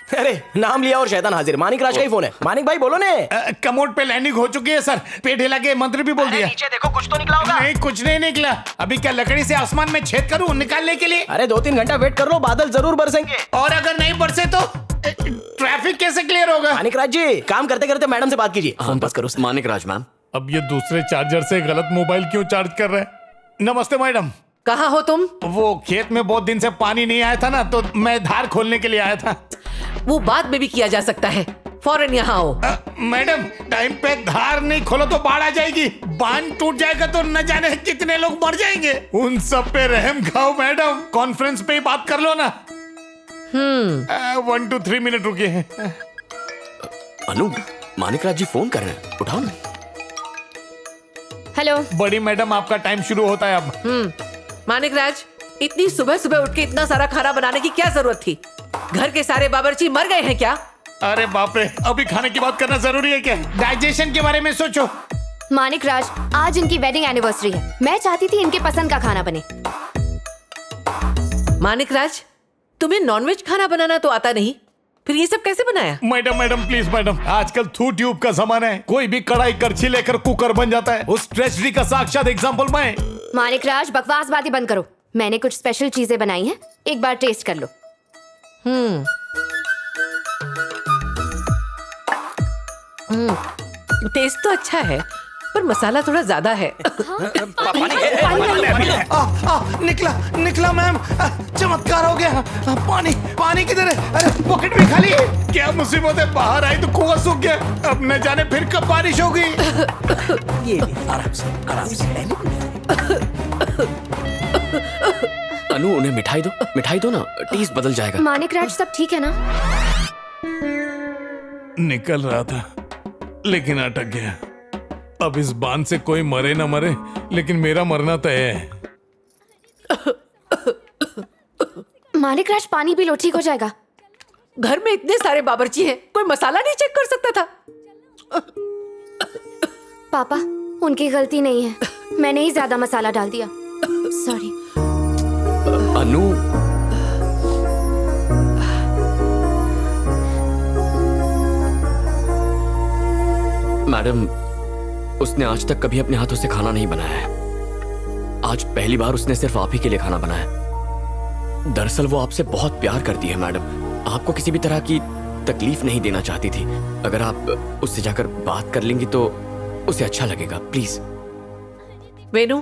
अरे नाम लिया और शैतान हाजिर। मानिक राज का ही फोन है। मानिक भाई बोलो ने। कमोड पे लैंडिंग हो चुकी है सर। पेट हिला के मंत्री भी बोल दिया। नीचे देखो, कुछ तो निकला होगा। नहीं, कुछ नहीं निकला। अभी क्या लकड़ी से आसमान में छेद करूं निकालने के लिए? अरे 2-3 घंटा वेट कर लो, बादल जरूर बरसेंगे। और अगर नहीं बरसे तो ट्रैफिक कैसे क्लियर होगा? मानिक राज जी, काम करते करते मैडम से बात कीजिए। फोन पास करो। मानिक राज मैम। अब ये दूसरे चार्जर से गलत मोबाइल क्यों चार्ज कर रहे हैं? नमस्ते मैडम। कहाँ हो तुम? वो खेत में बहुत दिन से पानी नहीं आया था ना, तो मैं धार खोलने के लिए आया था। वो बाद में भी किया जा सकता है, फौरन यहाँ आओ। मैडम, टाइम पे धार नहीं खोलो तो बाढ़ आ जाएगी। बांध टूट जाएगा तो न जाने कितने लोग मर जाएंगे। उन सब पे रहम खाओ मैडम। कॉन्फ्रेंस पे ही बात कर लो ना। 1 to 3 मिनट रुकिए। अनु, मानिक राज जी फोन कर रहे हैं, उठाओ ना। हेलो। बड़ी मैडम, आपका टाइम शुरू होता है अब। मानिक राज, इतनी सुबह सुबह उठ के इतना सारा खाना बनाने की क्या जरूरत थी? घर के सारे बावर्ची मर गए हैं क्या? अरे बाप रे, अभी खाने की बात करना जरूरी है क्या? डाइजेशन के बारे में सोचो। मानिक राज, आज इनकी वेडिंग एनिवर्सरी है। मैं चाहती थी इनके पसंद का खाना बने। मानिक राज, तुम्हें नॉनवेज खाना बनाना तो आता नहीं, फिर ये सब कैसे बनाया? मैडम प्लीज मैडम, आजकल थू ट्यूब का जमाना है। कोई भी कढ़ाई करछी लेकर कुकर बन जाता है। उस ट्रेजेडी का साक्षात एग्जांपल मैं। मानिक राज, बकवास बातें बंद करो। मैंने कुछ स्पेशल चीजें बनाई हैं, एक बार टेस्ट कर लो। टेस्ट तो अच्छा है, पर मसाला थोड़ा ज्यादा है। निकला मैम, चमत्कार हो गया। पानी किधर है? अरे पॉकेट भी खाली है। क्या मुसीबत है, बाहर आई तो कुआं सूख गया। अब न जाने फिर कब बारिश होगी। ये आराम से। अनु, उन्हें मिठाई दो ना, टेस्ट बदल जाएगा। मानिक राज, सब ठीक है ना? निकल रहा था लेकिन अटक गया। अब इस बांध से कोई मरे न मरे, लेकिन मेरा मरना तय है। मानिक राज, पानी पी लो, ठीक हो जाएगा। घर में इतने सारे बावर्ची हैं, कोई मसाला नहीं चेक कर सकता था? पापा, उनकी गलती नहीं है। मैंने ही ज्यादा मसाला डाल दिया। सॉरी। अनु, मैडम, उसने आज तक कभी अपने हाथों से खाना नहीं बनाया है। आज पहली बार उसने सिर्फ आप ही के लिए खाना बनाया। दरअसल वो आपसे बहुत प्यार करती है मैडम। आपको किसी भी तरह की तकलीफ नहीं देना चाहती थी। अगर आप उससे जाकर बात कर लेंगी तो उसे अच्छा लगेगा, प्लीज। वेनु,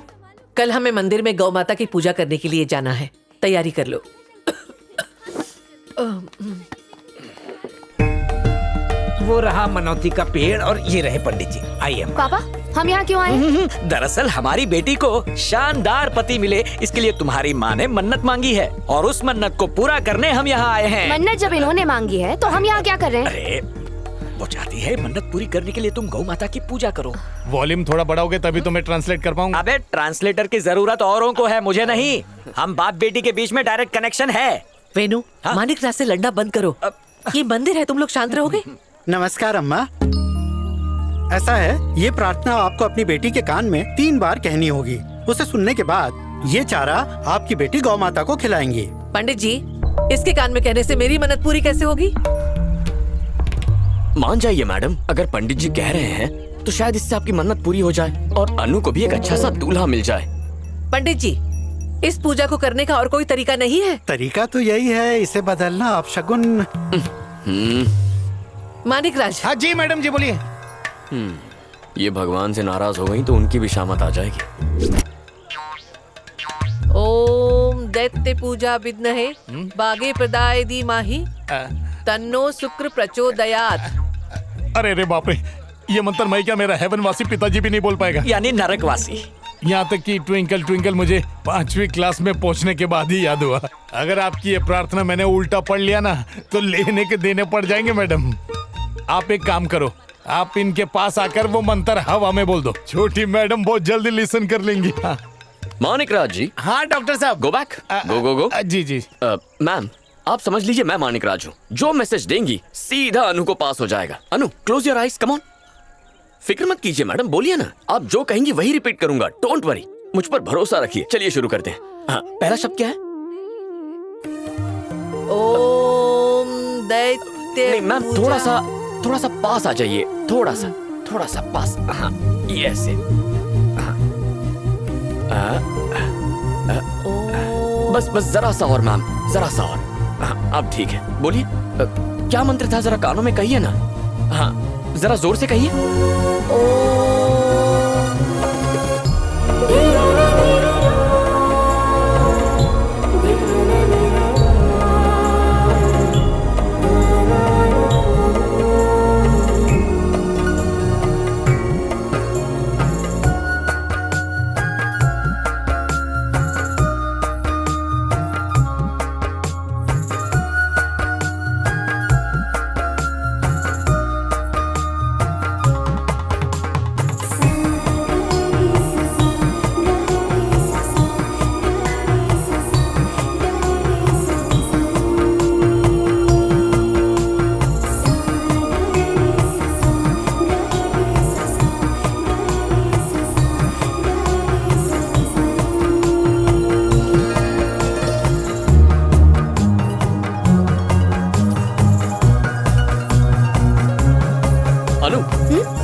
कल हमें मंदिर में गौ माता की पूजा करने के लिए जाना है, तैयारी कर लो। वो रहा मनौती का पेड़ और ये रहे पंडित जी। आइए। पापा, हम यहाँ क्यों आए? दरअसल हमारी बेटी को शानदार पति मिले, इसके लिए तुम्हारी माँ ने मन्नत मांगी है और उस मन्नत को पूरा करने हम यहाँ आए हैं। मन्नत जब इन्होंने मांगी है तो हम यहाँ क्या कर रहे हैं? अरे, वो चाहती है मन्नत पूरी करने के लिए तुम गौ माता की पूजा करो। वॉल्यूम थोड़ा बढ़ाओगे तभी तो मैं ट्रांसलेट कर पाऊंगा। अबे, ट्रांसलेटर की जरूरत औरों को है, मुझे नहीं। हम बाप बेटी के बीच में डायरेक्ट कनेक्शन है। वेनु, मानिक राज से लड़ना बंद करो। ये मंदिर है, तुम लोग शांत रहोगे? नमस्कार अम्मा। ऐसा है, ये प्रार्थना आपको अपनी बेटी के कान में 3 बार कहनी होगी। उसे सुनने के बाद ये चारा आपकी बेटी गौ माता को खिलाएंगी। पंडित जी, इसके कान में कहने से मेरी मन्नत पूरी कैसे होगी? मान जाइए मैडम, अगर पंडित जी कह रहे हैं तो शायद इससे आपकी मन्नत पूरी हो जाए और अनु को भी एक अच्छा सा दूल्हा मिल जाए। पंडित जी, इस पूजा को करने का और कोई तरीका नहीं है? तरीका तो यही है, इसे बदलना अपशगुन। मानिक राज। हाँ जी मैडम जी, बोलिए। ये भगवान से नाराज हो गई तो उनकी भी शामत आ जाएगी। ओम दैत्य पूजा विद्महे बागे प्रदाय धीमहि तन्नो शुक्र प्रचोदयात्। अरे रे बाप रे, ये मंत्र मैं क्या, मेरा हेवनवासी पिताजी भी नहीं बोल पाएगा। यानी नरकवासी। यहाँ तक कि ट्विंकल ट्विंकल मुझे 5वीं क्लास में पहुँचने के बाद ही याद हुआ। अगर आपकी ये प्रार्थना मैंने उल्टा पढ़ लिया ना तो लेने के देने पड़ जाएंगे मैडम। आप एक काम करो, आप इनके पास आकर वो मंत्र हवा में बोल दो। छोटी मैडम बहुत जल्दी लिसन कर लेंगी। हाँ। मानिक राज जी। हाँ डॉक्टर साहब। Go back. गो। जी। मैम, आप समझ लीजिए मैं मानिक राज हूँ। जो मैसेज देंगी सीधा अनु को पास हो जाएगा। Anu, close your eyes, come on. फिक्र मत कीजिए मैडम, बोलिए ना। आप जो कहेंगी वही रिपीट करूंगा, डोंट वरी, मुझ पर भरोसा रखिए। चलिए शुरू करते हैं। हाँ, पहला शब्द क्या है? ओम दैत्य सत्य नहीं मैम, पूजा। थोड़ा सा पास आ जाइए, थोड़ा सा पास। हाँ, ये ऐसे। हाँ। बस जरा सा और मैम, जरा सा और। हाँ, अब ठीक है, बोलिए। क्या मंत्र था, जरा कानों में कहिए ना। हाँ, जरा जोर से कहिए। अनु,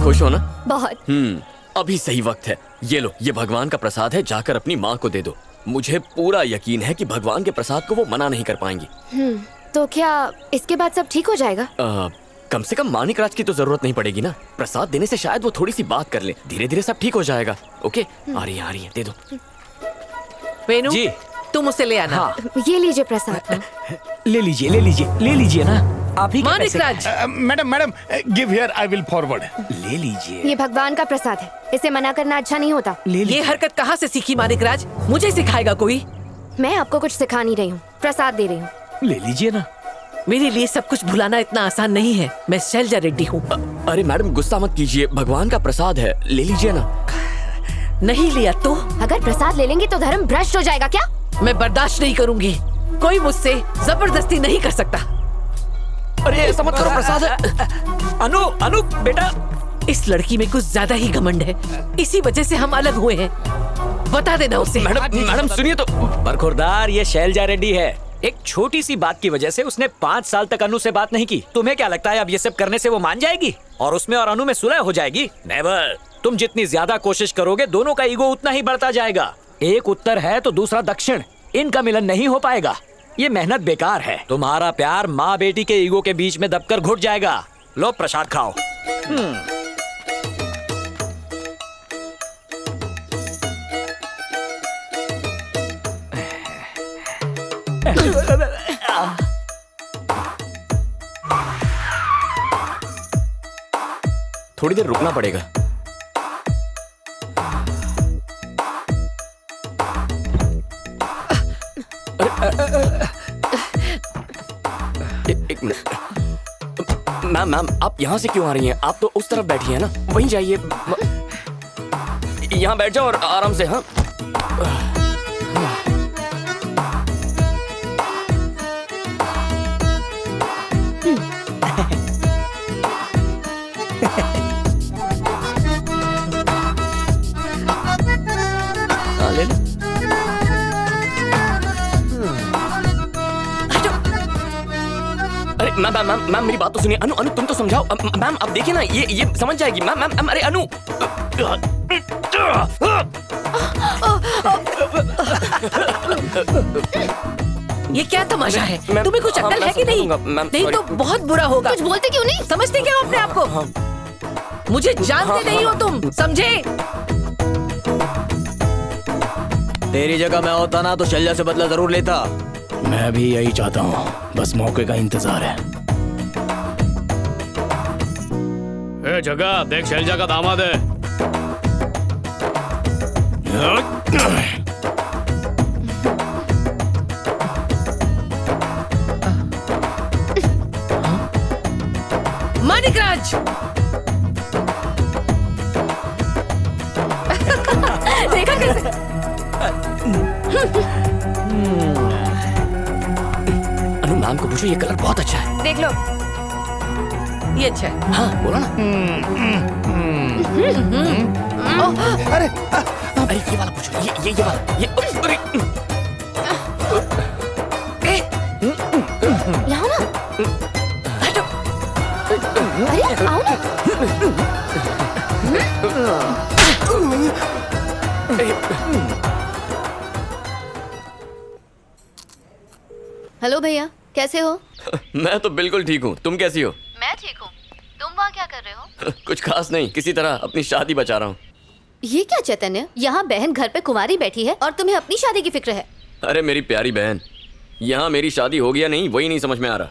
खुश हो ना? बहुत। अभी सही वक्त है। ये लो, ये भगवान का प्रसाद है, जाकर अपनी माँ को दे दो। मुझे पूरा यकीन है कि भगवान के प्रसाद को वो मना नहीं कर पाएंगी। तो क्या इसके बाद सब ठीक हो जाएगा? कम से कम मानिक राज की तो जरूरत नहीं पड़ेगी ना। प्रसाद देने से शायद वो थोड़ी सी बात कर ले, धीरे धीरे सब ठीक हो जाएगा। ओके, आ रही है, दे दो। वेणु जी। तुम उसे ले आना। हाँ, ये लीजिए प्रसाद। ले लीजिए ना, आप ही के मानिक पैसे- Raj, madam, give here, I will forward. ले लीजिए। ये भगवान का प्रसाद है, इसे मना करना अच्छा नहीं होता। ये हरकत कहाँ से सीखी मानिक राज? मुझे सिखाएगा कोई? मैं आपको कुछ सिखा नहीं रही हूँ, प्रसाद दे रही हूँ। ले लीजिए ना। मेरे लिए सब कुछ भुलाना इतना आसान नहीं है। मैं शैलजा रेड्डी हूँ। अरे मैडम, गुस्सा मत कीजिए, भगवान का प्रसाद है, ले लीजिए ना। नहीं लिया तो अगर प्रसाद ले लेंगे तो धर्म भ्रष्ट हो जाएगा क्या? मैं बर्दाश्त नहीं करूंगी। कोई मुझसे जबरदस्ती नहीं कर सकता। अरे ऐसा मत करो, प्रसाद है। अनु बेटा, इस लड़की में कुछ ज्यादा ही घमंड है, इसी वजह से हम अलग हुए हैं। बता देना उसे। मैडम सुनिए तो। बरखुरदार, ये शैलजा रेड्डी है। एक छोटी सी बात की वजह से उसने 5 साल तक अनु से बात नहीं की। तुम्हें क्या लगता है अब ये सब करने से वो मान जाएगी और उसमें और अनु में सुलह हो जाएगी? नेवर। तुम जितनी ज्यादा कोशिश करोगे, दोनों का ईगो उतना ही बढ़ता जाएगा। एक उत्तर है तो दूसरा दक्षिण, इनका मिलन नहीं हो पाएगा। ये मेहनत बेकार है। तुम्हारा प्यार माँ बेटी के ईगो के बीच में दबकर घुट जाएगा। लो प्रसाद खाओ। थोड़ी देर रुकना पड़ेगा। एक मिनट। मैम, आप यहाँ से क्यों आ रही हैं? आप तो उस तरफ बैठी हैं ना, वहीं जाइए। यहाँ बैठ जाओ और आराम से। हाँ, ले लो। अरे मैम, मेरी बात तो सुनिए। अनु तुम तो समझाओ। मैम आप देखिए ना, ये समझ जाएगी। मैम, अरे अनु। ये क्या तमाशा है? मैं- तुम्हें कुछ हाँ, अक्ल मैं है कि नहीं? समझूंगा, मैम, नहीं तो sorry। बहुत बुरा होगा। कुछ बोलते क्यों नहीं? समझते क्या हो अपने आप को? मुझे जानते नहीं हो तुम, समझे? तेरी जगह मैं होता ना तो शैलजा से बदला जरूर लेता। मैं भी यही चाहता हूँ, बस मौके का इंतजार है। ए जगह देख, शैलजा का दामाद है। मानिक राज, देखा कैसे? अनु मैम को पूछो, ये कलर बहुत अच्छा है। देख लो। ये अच्छा है। हाँ बोला ना। अरे ये वाला पूछो, ये वाला, ये अरे, यहाँ ना। अरे आओ ना। हेलो भैया, कैसे हो? मैं तो बिल्कुल ठीक हूँ, तुम कैसी हो? मैं ठीक हूँ। तुम वहाँ क्या कर रहे हो? कुछ खास नहीं, किसी तरह अपनी शादी बचा रहा हूँ। ये क्या चैतन्य, यहाँ बहन घर पे कुंवारी बैठी है और तुम्हें अपनी शादी की फिक्र है। अरे मेरी प्यारी बहन, यहाँ मेरी शादी हो गया नहीं वही नहीं समझ में आ रहा।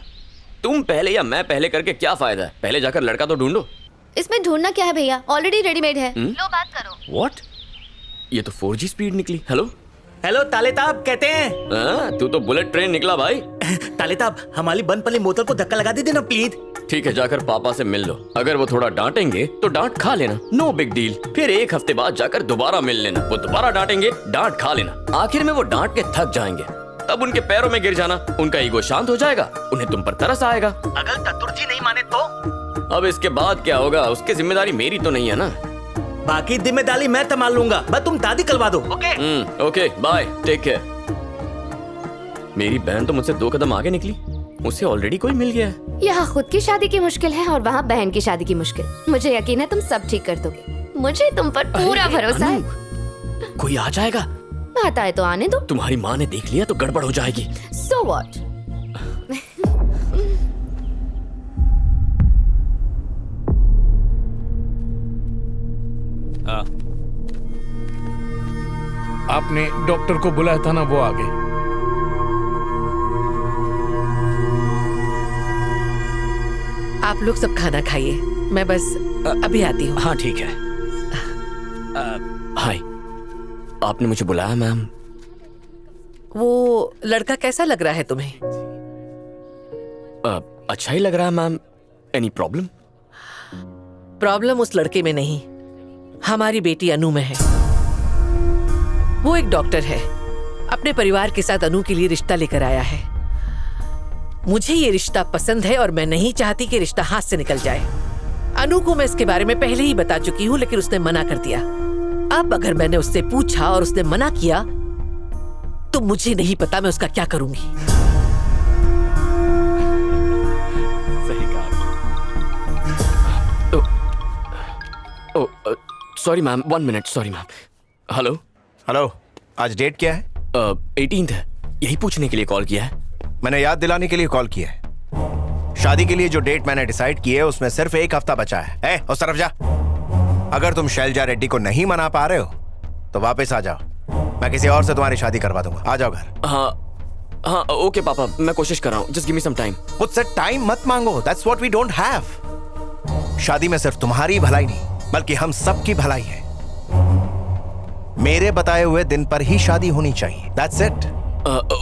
तुम पहले या मैं पहले करके क्या फायदा है? पहले जाकर लड़का तो ढूंढो। इसमें ढूंढना क्या है भैया, ऑलरेडी रेडीमेड है। लो बात करो। व्हाट? ये तो 4G स्पीड निकली। हेलो हेलो तालेताब कहते हैं। तू तो बुलेट ट्रेन निकला भाई। तालेताब, हमारी बंद पली बोतल को धक्का लगा दे देना प्लीज। ठीक है, जाकर पापा से मिल लो। अगर वो थोड़ा डांटेंगे तो डांट खा लेना, नो बिग डील। फिर एक हफ्ते बाद जाकर दोबारा मिल लेना। वो दोबारा डांटेंगे, डांट खा लेना। आखिर में वो डांट के थक जाएंगे, तब उनके पैरों में गिर जाना। उनका ईगो शांत हो जाएगा, उन्हें तुम पर तरस आएगा। अगर चतुर्थी नहीं माने तो? अब इसके बाद क्या होगा उसकी जिम्मेदारी मेरी तो नहीं है ना। बाकी जिम्मेदारी मैं संभाल लूंगा, बस तुम दादी करवा दो। Okay okay, bye, take care. मेरी बहन तो मुझसे 2 कदम आगे निकली, उसे ऑलरेडी कोई मिल गया है। यहाँ खुद की शादी की मुश्किल है और वहाँ बहन की शादी की मुश्किल। मुझे यकीन है तुम सब ठीक कर दोगे, मुझे तुम पर पूरा भरोसा है। कोई आ जाएगा। बात आए तो आने दो। तुम्हारी माँ ने देख लिया तो गड़बड़ हो जाएगी। So what? आपने डॉक्टर को बुलाया था ना, वो आ गए। आप लोग सब खाना खाइए, मैं बस अभी आती हूँ। हाँ ठीक है। हाय, आपने मुझे बुलाया मैम? वो लड़का कैसा लग रहा है तुम्हें? अच्छा ही लग रहा है मैम। Any problem? प्रॉब्लम उस लड़के में नहीं, हमारी बेटी अनु में है। वो एक डॉक्टर है, अपने परिवार के साथ अनु के लिए रिश्ता लेकर आया है। मुझे ये रिश्ता पसंद है और मैं नहीं चाहती कि रिश्ता हाथ से निकल जाए। अनु को मैं इसके बारे में पहले ही बता चुकी हूँ, लेकिन उसने मना कर दिया। अब अगर मैंने उससे पूछा और उसने मना किया तो मुझे नहीं पता मैं उसका क्या करूंगी। सही कहा। Sorry ma'am, 1 minute, sorry ma'am. Hello hello, आज डेट क्या है? 18th है, यही पूछने के लिए कॉल किया है। मैंने याद दिलाने के लिए कॉल किया है। शादी के लिए जो डेट मैंने डिसाइड की है उसमें सिर्फ 1 हफ्ता बचा है। उस तरफ जा। अगर तुम शैलजा रेड्डी को नहीं मना पा रहे हो तो वापस आ जाओ, मैं किसी और से तुम्हारी शादी करवा दूंगा। आ जाओ घर। हाँ ओके पापा, मैं कोशिश कर रहा हूँ। Just give me some time. मुझसे टाइम मत मांगो, that's what we don't have. शादी में सिर्फ तुम्हारी भलाई नहीं बल्कि हम सबकी भलाई है। मेरे बताए हुए दिन पर ही शादी होनी चाहिए, दैट्स इट।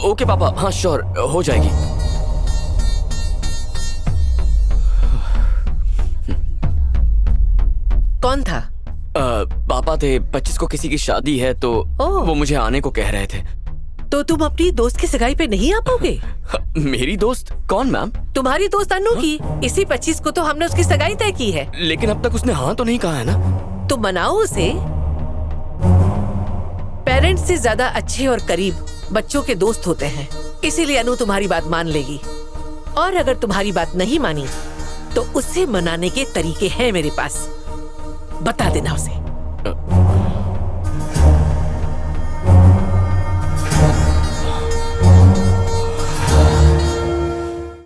ओके पापा, हाँ श्योर, हो जाएगी। कौन था? पापा थे, 25 को किसी की शादी है तो वो मुझे आने को कह रहे थे। तो तुम अपनी दोस्त की सगाई पे नहीं आ पाओगे? मेरी दोस्त? कौन मैम? तुम्हारी दोस्त अनु की। इसी 25 को तो हमने उसकी सगाई तय की है। लेकिन अब तक उसने हाँ तो नहीं कहा है ना। तो मनाओ उसे। पेरेंट्स से ज्यादा अच्छे और करीब बच्चों के दोस्त होते हैं, इसीलिए अनु तुम्हारी बात मान लेगी। और अगर तुम्हारी बात नहीं मानी तो उसे मनाने के तरीके हैं मेरे पास, बता देना उसे।